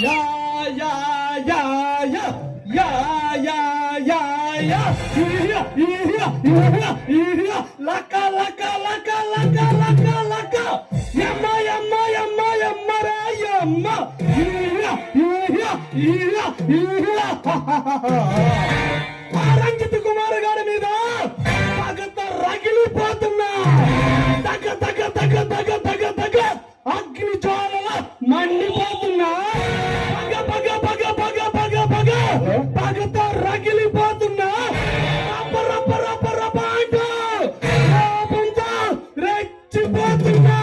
Yeah yeah yeah yeah yeah yeah yeah yeah లక లక లక లక లక లక యమ్మ యమ్మ యమ్మ యమ్మ రా యమ్మ రంజిత్ కుమార్ గారి మీద పగత రగిలిపోతున్నా తగ తగ తగ తగ తగ తగ అగ్ని జ్వాలల మండిపోతున్నా పగ పగ పగ పగ పగ పగ పగతో రగిలిపోతున్నా రప్ప రప్ప రప్ప రప్ప అంటూ కోపంతో రెచ్చిపోతున్నా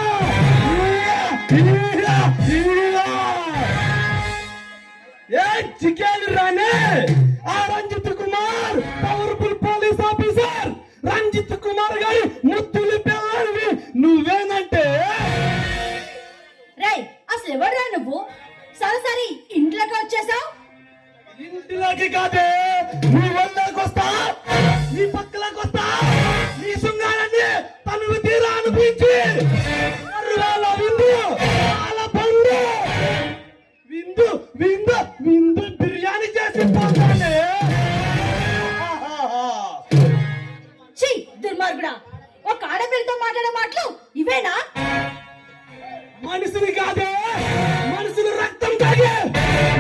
ఏ చికెన్ రానే ఆ Ranjith Kumar powerful police officer Ranjith Kumar గారి ముద్దులు పిల్లడివి నువ్వేనంటే రేయ్ అసలు ఎవడ్రా నువ్వు సరసరి ఇంట్లోకి వచ్చేసావు ఇంటిలోకి కాదే నీ వల్లకి వస్తా నీ పక్కలోకి వస్తా నీ శృంగారాన్ని తనువు తీరా అనిపించి అరువాల విందు అలా పండు విందు విందు విందు బిర్యానీ చేసి పోతానే ఛీ దుర్మార్గుడా ఒక ఆడపిల్లతో మాట్లాడే మాటలు ఇవేనా మనుషుని కాదే మనుషులు రక్తం తాగే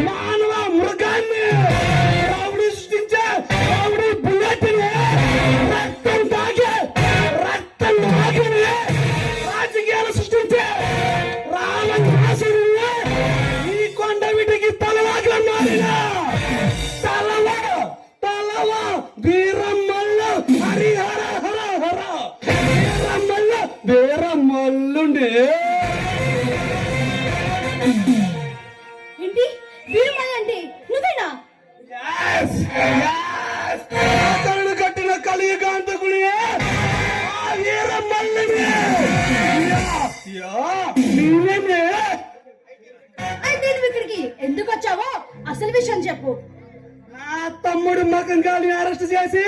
మానవ మృగాన్ని రావుడి సృష్టించే రావుడి బుల్లెట్ని రక్తం తాగే రక్తం తాగిని రాజకీయాలు సృష్టించే రావణాసుని ఈ కొండ వీటికి తలవాగా మారిన తలవ తలవ వీరమ్మల్ల హరిహర హర హర వీరమ్మల్ల వీరమ్మల్లుండే ఏంటి వీరమల్లి అంటే నువ్వేనా కరుడు కట్టిన కలియుగాంతకుని ఆ వీరమల్లిని నీవేనే అయితే నువ్వు ఇక్కడికి ఎందుకు వచ్చావో అసలు విషయం చెప్పు నా తమ్ముడు మగం గాలిని అరెస్ట్ చేసి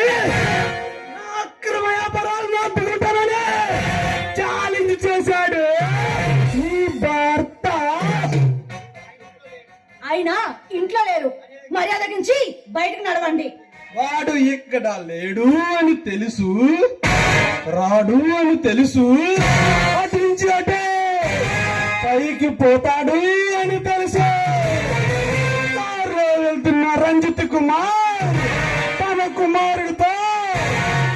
నా అక్రమ వ్యాపారాలను అడ్డుకుంటానని ఛాలెంజ్ చేశాడు నీ భర్త అయినా ఇంట్లో లేరు మర్యాద నుంచి బయటకు నడవండి వాడు ఇక్కడ లేడు అని తెలుసు రాడు అని తెలుసు అటు నుంచి అటే పైకి పోతాడు అని తెలుసు కారులో వెళ్తున్న రంజిత్ కుమార్ తన కుమారుడితో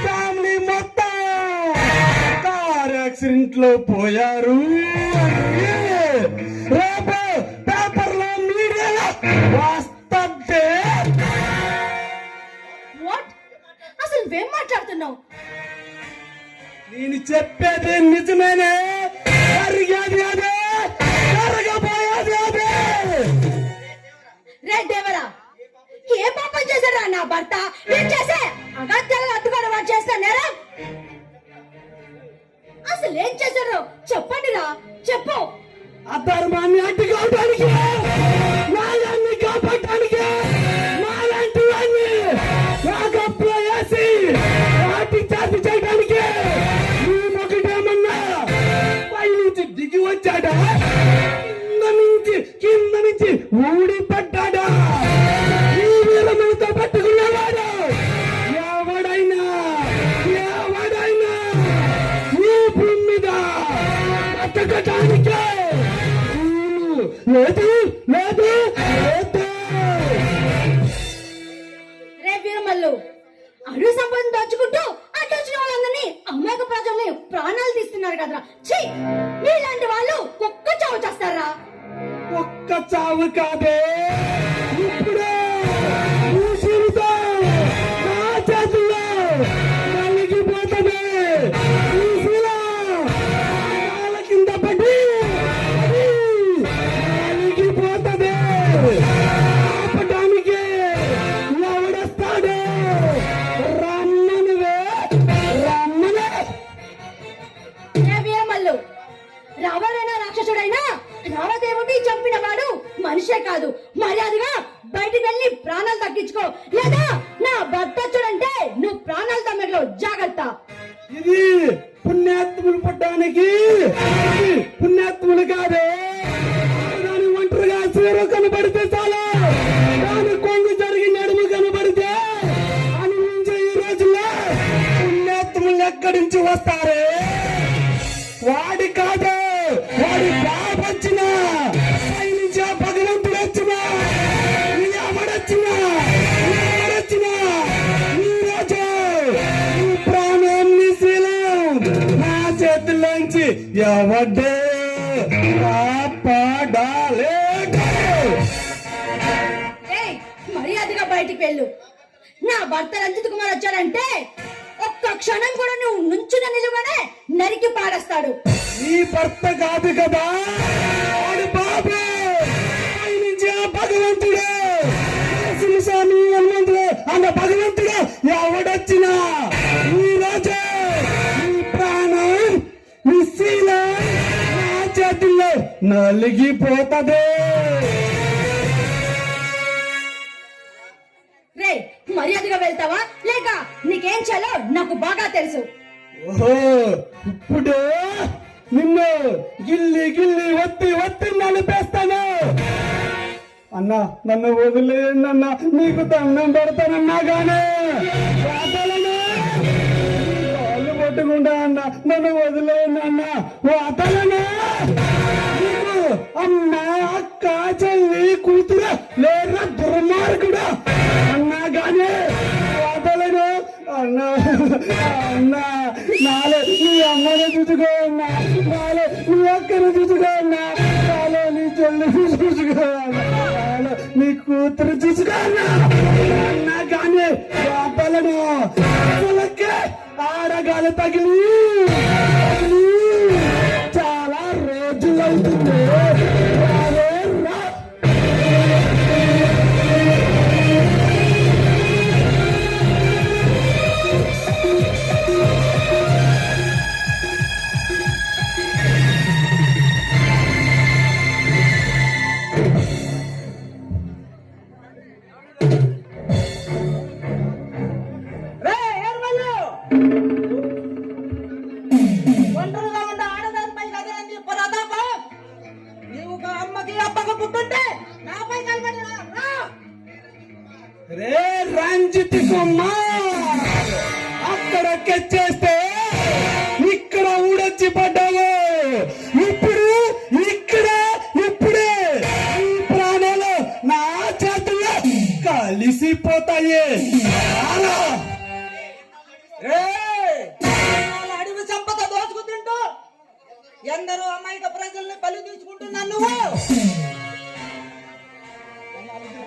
ఫ్యామిలీ మొత్తం కార్ యాక్సిడెంట్ లో పోయారు రేపు పేపర్లో మీడియాలో వస్తే వాట్ అసలు నువ్వేం మాట్లాడుతున్నావు నేను చెప్పేది నిజమేనే జరిగేది అదే జరగబోయేది అదే రే దేవరా ఏ పాపం చేశారా నా భర్త ఏం చేసే అగత్యాలను అడ్డుకోవడం వాడు చేస్తా నేరా అసలు ఏం చేశారో చెప్పండి రా చెప్పు అధర్మాన్ని అడ్డుకోవడానికి న్యాయాన్ని కాపాడటానికి నాలాంటి వాడిని నాగప్లో వేసి వాటి చాటి చేయడానికి ఈ మొగటేమన్నా పై నుంచి దిగి వచ్చాడా కింద నుంచి ఊడి పడ్డాడా ఈ వీరమణితో పట్టుకున్నవాడు ఎవడైనా ఎవడైనా ఈ భూమి మీద బతకటానికే లేదు లేదు లేదు రే వీరమల్లు అడుగు సంపదను దోచుకుంటూ అటు వచ్చిన వాళ్ళందరినీ అమాయక ప్రజల్ని ప్రాణాలు తీస్తున్నారు కదరా ఛీ మీలాంటి వాళ్ళు కుక్క చావు చేస్తారా ఒక్క చావు కాదే ఇప్పుడే ఊసిరితో నా చేతుల్లో నలిగిపోతుంది ఊసిలా కాళ్ళ కింద పడి నలిగిపోతుంది ఆపటానికి ఎవడొస్తాడు రమ్మనివే రమ్మనే రే వీరమల్లు రావడైనా రాక్షసుడైనా రావదేవుడి చంపిన వాడు మనిషే కాదు మర్యాదగా బయటికి వెళ్ళి ప్రాణాలు తగ్గించుకో లేదా నా భర్త చూడంటే నువ్వు ప్రాణాలు తగ్గలో జాగ్రత్త ఇది పుణ్యాత్ములు పడ్డానికి పుణ్యాత్ములు కాదే ఒంటరిగా చీర కనబడితే చాలు, దాని కొంగు జరిగి నడుము కనబడితే అనుభవించే ఈ రోజుల్లో పుణ్యాత్ములు ఎక్కడి నుంచి వస్తారే? వాడి కాదు, వాడి బాబు వచ్చినా, పైనుంచి ఆ భగవంతుడు వచ్చినా, ఎవడొచ్చినా ఈ రోజు ఈ ప్రాణం నీ శీలం నా చేతుల్లోంచి ఎవడే కాపాడాలేడు. ఏయ్, మర్యాదగా బయటికి వెళ్ళు. నా భర్త రంజిత్ కుమార్ వచ్చాడంటే ఒక్క క్షణం కూడా నువ్వు నుంచున్న నిలువనే నరికి పాడేస్తాడు. నీ భర్త కాదు కదా, వాడి బాబు, పైనుంచి ఆ భగవంతుడు, స్వామి హనుమంతుడు అన్న భగవంతుడు ఎవడొచ్చినా ఈ రోజు నీ ప్రాణం నీ శీలం నా చేతుల్లో నలిగిపోతదే. రే, మర్యాదగా వెళ్తావా లేక నీకేం చేయాలో నాకు బాగా తెలుసు. ఓహో, ఇప్పుడు నిన్ను గిల్లి గిల్లి ఒత్తి నలిపేస్తాను. అన్నా, నన్ను వదిలేయండి అన్నా, నీకు దండం పెడతానన్నా గానే వాతలను కాళ్ళు పట్టుకుంటా అన్నా, నన్ను వదిలేయండి అన్నా, వాతలను నీకు అమ్మ, అక్క, చెల్లి, కూతురు లేదా దుర్మార్గుడు అన్నా గానే వాతలను అన్నా. అన్నా, నాలో నీ అమ్మని చూసుకో అన్నా, నాలో నీ అక్కను చూసుకో అన్నా, నాలో నీ చెల్లిని చూసుకో అన్నా, నాలో నీ కూతురు చూసుకో అన్నా. అన్నా కానీ వాతలను అసలకే ఆడగాలు తగిలి చాలా రోజులవుతుంది. రావే రా. ఒంటరిగా ఉన్న ఆడదానిపై కదండి ప్రతాపం. నీవు ఒక అమ్మకి అప్పక పుట్టుంటే నాపై కలబడినా రా. రే రంజిత్ కుమార్, అక్కడ కెచ్చేస్తే ఇక్కడ ఊడొచ్చి పడ్డావు. ఇప్పుడు ఇప్పుడే ఈ ప్రాణాలు నా చేతుల్లో కలిసిపోతాయి. రారా. వాళ్ళ అడవి సంపద దోచుకు తింటూ ఎందరో అమాయక ప్రజల్ని బలి తీసుకుంటున్నాను నువ్వు.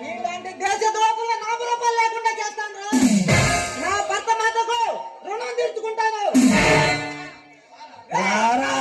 నీలాంటి దేశ ద్రోహుల నామరూపాలు లేకుండా చేస్తాను రా. నా భర్త మాతకు రుణం తీర్చుకుంటాను. రారా.